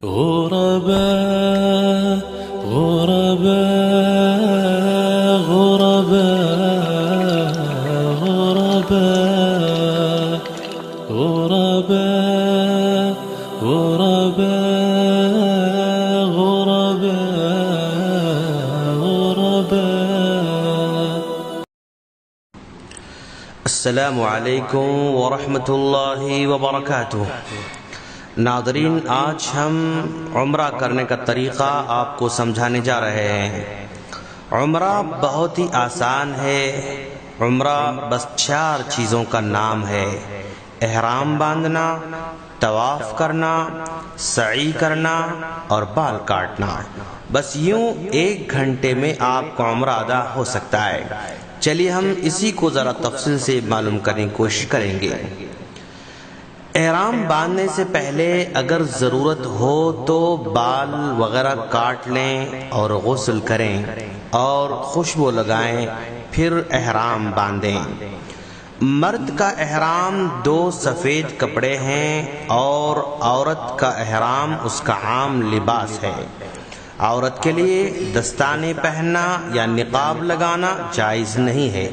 غرباء غرباء غرباء غرباء غرباء غرباء غرباء. السلام علیکم ورحمۃ اللہ وبرکاتہ. ناظرین، آج ہم عمرہ کرنے کا طریقہ آپ کو سمجھانے جا رہے ہیں. عمرہ بہت ہی آسان ہے. عمرہ بس 4 چیزوں کا نام ہے: احرام باندھنا، طواف کرنا، سعی کرنا اور بال کاٹنا. بس یوں 1 گھنٹے میں آپ کا عمرہ ادا ہو سکتا ہے. چلیے ہم اسی کو ذرا تفصیل سے معلوم کرنے کی کوشش کریں گے. احرام باندھنے سے پہلے اگر ضرورت ہو تو بال وغیرہ کاٹ لیں اور غسل کریں اور خوشبو لگائیں، پھر احرام باندھیں. مرد کا احرام 2 سفید کپڑے ہیں اور عورت کا احرام اس کا عام لباس ہے. عورت کے لیے دستانے پہننا یا نقاب لگانا جائز نہیں ہے.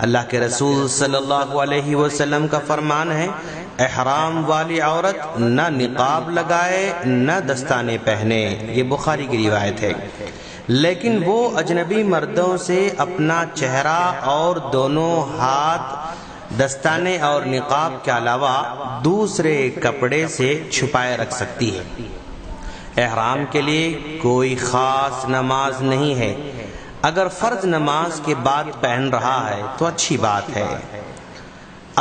اللہ کے رسول صلی اللہ علیہ وسلم کا فرمان ہے: احرام والی عورت نہ نقاب لگائے نہ دستانے پہنے. یہ بخاری کی روایت ہے. لیکن وہ اجنبی مردوں سے اپنا چہرہ اور دونوں ہاتھ دستانے اور نقاب کے علاوہ دوسرے کپڑے سے چھپائے رکھ سکتی ہے. احرام کے لیے کوئی خاص نماز نہیں ہے. اگر فرض نماز کے بعد پہن رہا ہے تو اچھی بات ہے.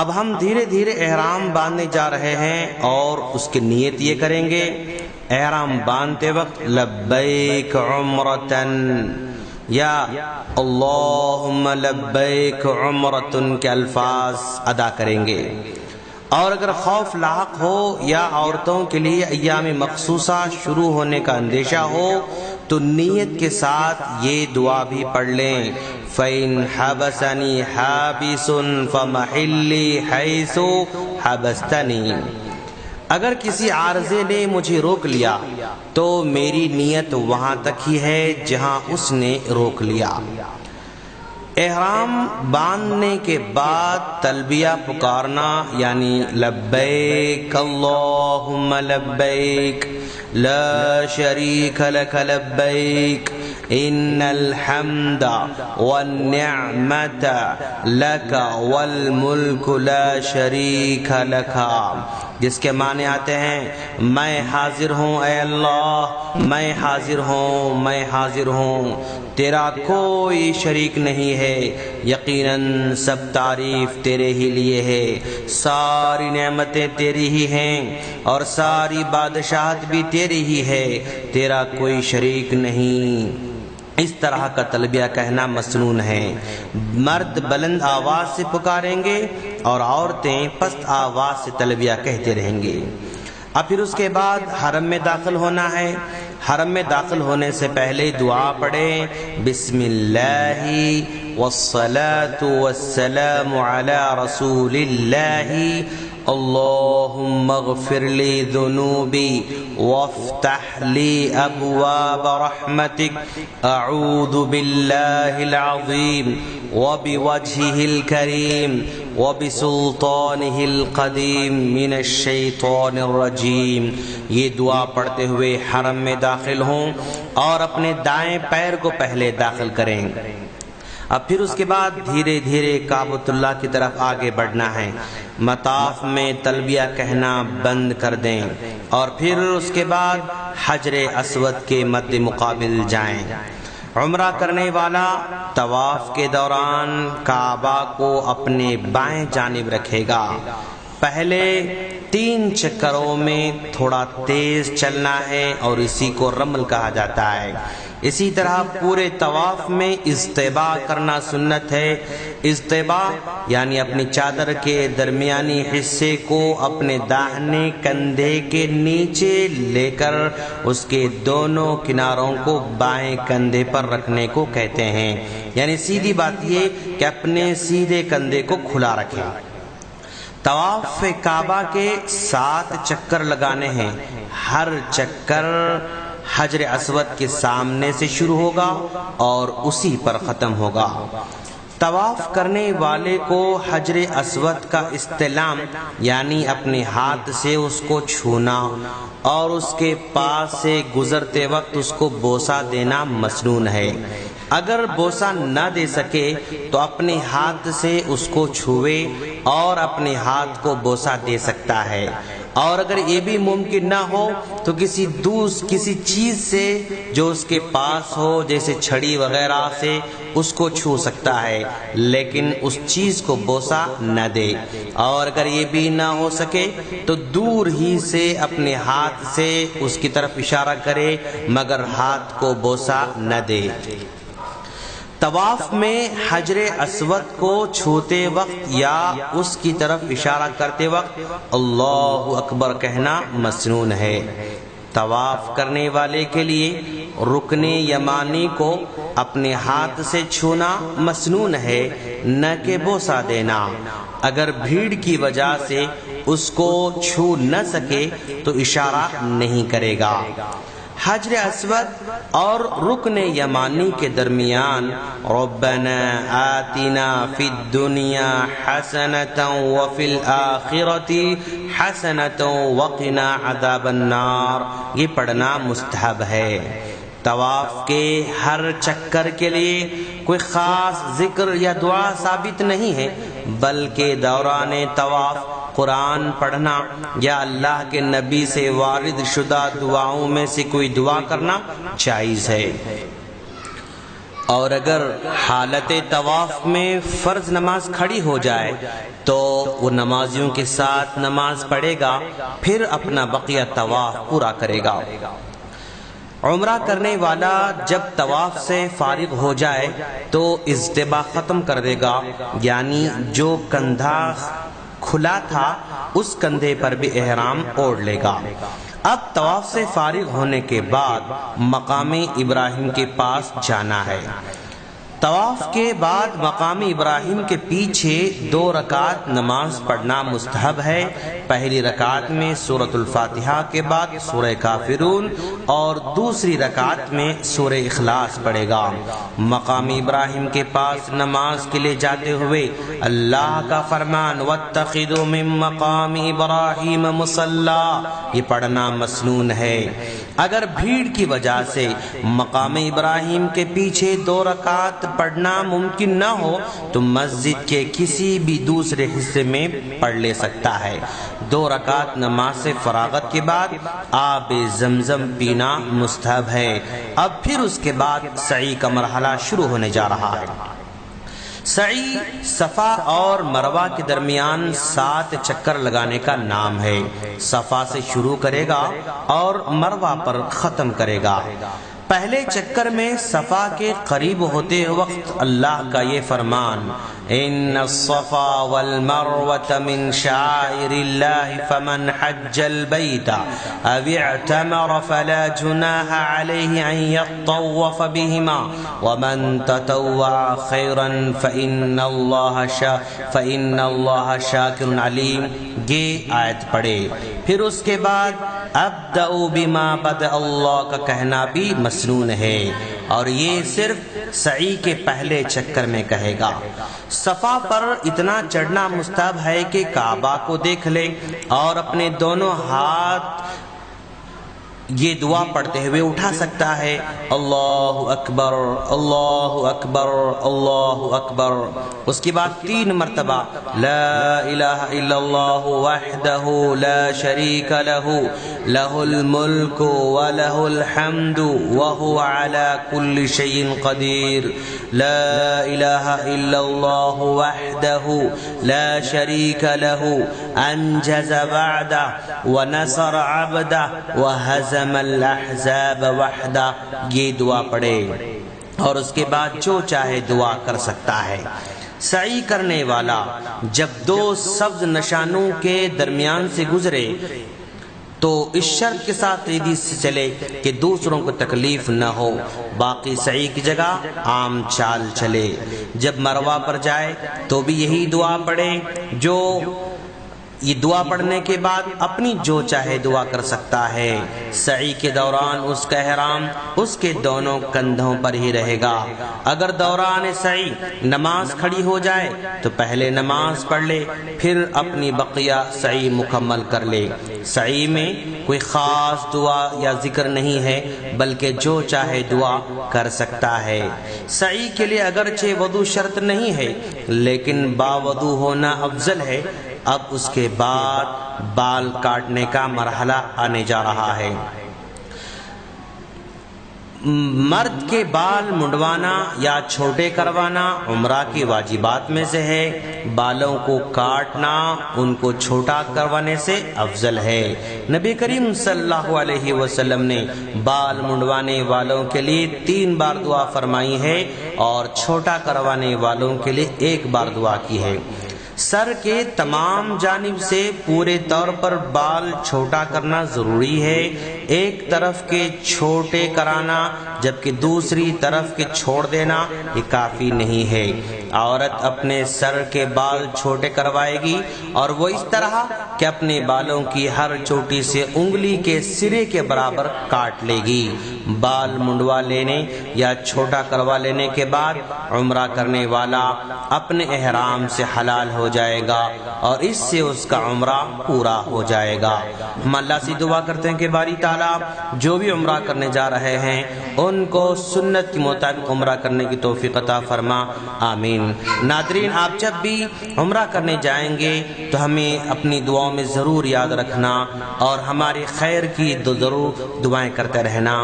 اب ہم دھیرے دھیرے احرام باندھنے جا رہے ہیں اور اس کی نیت یہ کریں گے: احرام باندھتے وقت لبیک عمرتن یا اللہم لبیک عمرتن کے الفاظ ادا کریں گے. اور اگر خوف لاحق ہو یا عورتوں کے لیے ایام مخصوصہ شروع ہونے کا اندیشہ ہو تو نیت کے ساتھ یہ دعا بھی پڑھ لیں: فَإِنْ حَبَسَنِي حَابِسٌ فَمَحِلِّي حَيْثُ حَبَسْتَنِي. اگر کسی عارضے نے مجھے روک لیا تو میری نیت وہاں تک ہی ہے جہاں اس نے روک لیا. احرام باندھنے کے بعد تلبیہ پکارنا یعنی لبیک اللہم لبیک لا شریک لک لبیک ان الحمد والنعمت لک والملک لا شریک لک، جس کے معنی آتے ہیں: میں حاضر ہوں اے اللہ، میں حاضر ہوں، میں حاضر ہوں، تیرا کوئی شریک نہیں ہے، یقیناً سب تعریف تیرے ہی لیے ہے، ساری نعمتیں تیری ہی ہیں اور ساری بادشاہت بھی تیری ہی ہے، تیرا کوئی شریک نہیں. اس طرح کا تلبیہ کہنا مسنون ہے. مرد بلند آواز سے پکاریں گے اور عورتیں پست آواز سے تلبیہ کہتے رہیں گے. اب پھر اس کے بعد حرم میں داخل ہونا ہے. حرم میں داخل ہونے سے پہلے دعا پڑھیں: بسم اللہ والصلاة والسلام علی رسول اللہ اللہم اغفر لی ذنوبی وافتح لی ابواب رحمتک اعوذ باللہ العظیم وبوجہہ الکریم وبسلطانہ القدیم من الشیطان الرجیم. یہ دعا پڑھتے ہوئے حرم میں داخل ہوں اور اپنے دائیں پیر کو پہلے داخل کریں. اب پھر اس کے بعد دھیرے دھیرے کعبۃ اللہ کی طرف آگے بڑھنا ہے. مطاف میں تلبیہ کہنا بند کر دیں اور پھر اس کے بعد حجر اسود کے مد مقابل جائیں. عمرہ کرنے والا طواف کے دوران کعبہ کو اپنے بائیں جانب رکھے گا. پہلے 3 چکروں میں تھوڑا تیز چلنا ہے اور اسی کو رمل کہا جاتا ہے. اسی طرح پورے طواف میں اضطباء کرنا سنت ہے. اضطباء یعنی اپنی چادر کے درمیانی حصے کو اپنے داہنے کندھے کے نیچے لے کر اس کے دونوں کناروں کو بائیں کندھے پر رکھنے کو کہتے ہیں. یعنی سیدھی بات یہ کہ اپنے سیدھے کندھے کو کھلا رکھیں. طواف کعبہ کے 7 چکر لگانے ہیں۔ ہر چکر حجر اسود کے سامنے سے شروع ہوگا اور اسی پر ختم ہوگا۔ طواف کرنے والے کو حجر اسود کا استلام یعنی اپنے ہاتھ سے اس کو چھونا اور اس کے پاس سے گزرتے وقت اس کو بوسہ دینا مسنون ہے۔ اگر بوسہ نہ دے سکے تو اپنے ہاتھ سے اس کو چھوئے اور اپنے ہاتھ کو بوسہ دے سکتا ہے، اور اگر یہ بھی ممکن نہ ہو تو کسی چیز سے جو اس کے پاس ہو جیسے چھڑی وغیرہ سے اس کو چھو سکتا ہے، لیکن اس چیز کو بوسہ نہ دے۔ اور اگر یہ بھی نہ ہو سکے تو دور ہی سے اپنے ہاتھ سے اس کی طرف اشارہ کرے مگر ہاتھ کو بوسہ نہ دے۔ طواف میں حجر اسود کو چھوتے وقت یا اس کی طرف اشارہ کرتے وقت اللہ اکبر کہنا مسنون ہے۔ طواف کرنے والے کے لیے رکن یمانی کو اپنے ہاتھ سے چھونا مسنون ہے، نہ کہ بوسہ دینا۔ اگر بھیڑ کی وجہ سے اس کو چھو نہ سکے تو اشارہ نہیں کرے گا۔ حجر اسود اور رکن یمانی کے درمیان ربنا آتنا فی الدنیا حسنۃ وفی الآخرۃ حسنۃ وقنا عذاب النار، یہ پڑھنا مستحب ہے۔ طواف کے ہر چکر کے لیے کوئی خاص ذکر یا دعا ثابت نہیں ہے، بلکہ دوران طواف قرآن پڑھنا یا اللہ کے نبی سے وارد شدہ دعاؤں میں سے کوئی دعا کرنا جائز ہے۔ اور اگر حالت طواف میں فرض نماز کھڑی ہو جائے تو وہ نمازیوں کے ساتھ نماز پڑھے گا، پھر اپنا بقیہ طواف پورا کرے گا۔ عمرہ کرنے والا جب طواف سے فارغ ہو جائے تو اجتباء ختم کر دے گا، یعنی جو کندھا کھلا تھا اس کندھے پر بھی احرام اوڑھ لے گا۔ اب طواف سے فارغ ہونے کے بعد مقام ابراہیم کے پاس جانا ہے۔ طواف کے بعد مقام ابراہیم کے پیچھے 2 رکعت نماز پڑھنا مستحب ہے۔ پہلی رکعت میں سورۃ الفاتحہ کے بعد سورہ کافرون اور دوسری رکعت میں سورہ اخلاص پڑھے گا۔ مقام ابراہیم کے پاس نماز کے لیے جاتے ہوئے اللہ کا فرمان واتخذوا من مقام ابراہیم مصلی، یہ پڑھنا مسنون ہے۔ اگر بھیڑ کی وجہ سے مقام ابراہیم کے پیچھے 2 رکعت پڑھنا ممکن نہ ہو تو مسجد کے کسی بھی دوسرے حصے میں پڑھ لے سکتا ہے۔ 2 رکعت نماز سے فراغت کے بعد آب زمزم پینا مستحب ہے۔ اب پھر اس کے بعد سعی کا مرحلہ شروع ہونے جا رہا ہے۔ سعی صفا اور مروہ کے درمیان 7 چکر لگانے کا نام ہے۔ صفا سے شروع کرے گا اور مروہ پر ختم کرے گا۔ پہلے چکر میں صفا کے قریب ہوتے وقت اللہ کا یہ فرمان ان الصفا والمروة من شعائر الله فمن حج البيت او اعتمر فلا جناح عليه ان يطوف بهما ومن تطوع خيرا فإن الله شاكر عليم، یہ آیت پڑھے۔ پھر اس کے بعد ابدأ بما بدأ اللہ کا کہنا بھی مسنون ہے، اور یہ صرف سعی کے پہلے چکر میں کہے گا۔ صفا پر اتنا چڑھنا مستحب ہے کہ کعبہ کو دیکھ لے اور اپنے دونوں ہاتھ یہ دعا پڑھتے ہوئے اٹھا سکتا ہے اللہ اکبر اللہ اکبر اللہ اکبر۔ اس کے بعد 3 مرتبہ لا الہ الا اللہ وحدہ لا شریک لہ لہ الملک ولہ الحمد وہو علی کل شیء قدیر، لا الہ الا اللہ وحدہ لا شریک لہ انجز وعدہ ونصر عبدہ وہزم الاحزاب وحدہ، یہ دعا پڑھے اور اس کے بعد جو چاہے دعا کر سکتا ہے۔ سعی کرنے والا جب 2 سبز نشانوں کے درمیان سے گزرے تو اس شرط کے ساتھ تیزی سے چلے کہ دوسروں کو تکلیف نہ ہو، باقی سعی کی جگہ عام چال چلے۔ جب مروہ پر جائے تو بھی یہی دعا پڑھے جو یہ دعا پڑھنے کے بعد اپنی جو چاہے دعا کر سکتا ہے۔ سعی کے دوران اس کا احرام اس کے دونوں کندھوں پر ہی رہے گا۔ اگر دوران سعی نماز کھڑی ہو جائے تو پہلے نماز پڑھ لے، پھر اپنی بقیہ سعی مکمل کر لے۔ سعی میں کوئی خاص دعا یا ذکر نہیں ہے، بلکہ جو چاہے دعا کر سکتا ہے۔ سعی کے لیے اگرچہ وضو شرط نہیں ہے، لیکن باوضو ہونا افضل ہے۔ اب اس کے بعد بال کاٹنے کا مرحلہ آنے جا رہا ہے۔ مرد کے بال منڈوانا یا چھوٹے کروانا عمرہ کی واجبات میں سے ہے۔ بالوں کو کاٹنا ان کو چھوٹا کروانے سے افضل ہے۔ نبی کریم صلی اللہ علیہ وسلم نے بال منڈوانے والوں کے لیے 3 بار دعا فرمائی ہے اور چھوٹا کروانے والوں کے لیے 1 بار دعا کی ہے۔ سر کے تمام جانب سے پورے طور پر بال چھوٹا کرنا ضروری ہے۔ ایک طرف کے چھوٹے کرانا جبکہ دوسری طرف کے چھوڑ دینا یہ کافی نہیں ہے۔ عورت اپنے سر کے بال چھوٹے کروائے گی اور وہ اس طرح کہ اپنے بالوں کی ہر چوٹی سے انگلی کے سرے کے برابر کاٹ لے گی۔ بال منڈوا لینے یا چھوٹا کروا لینے کے بعد عمرہ کرنے والا اپنے احرام سے حلال ہو جائے گا اور اس سے اس کا عمرہ پورا ہو جائے گا۔ ہم اللہ سے دعا کرتے ہیں کہ باری تعالیٰ جو بھی عمرہ کرنے جا رہے ہیں ان کو سنت کے مطابق عمرہ کرنے کی توفیق عطا فرما، آمین۔ ناظرین، آپ جب بھی عمرہ کرنے جائیں گے تو ہمیں اپنی دعاؤں میں ضرور یاد رکھنا اور ہماری خیر کی ضرور دعائیں کرتے رہنا۔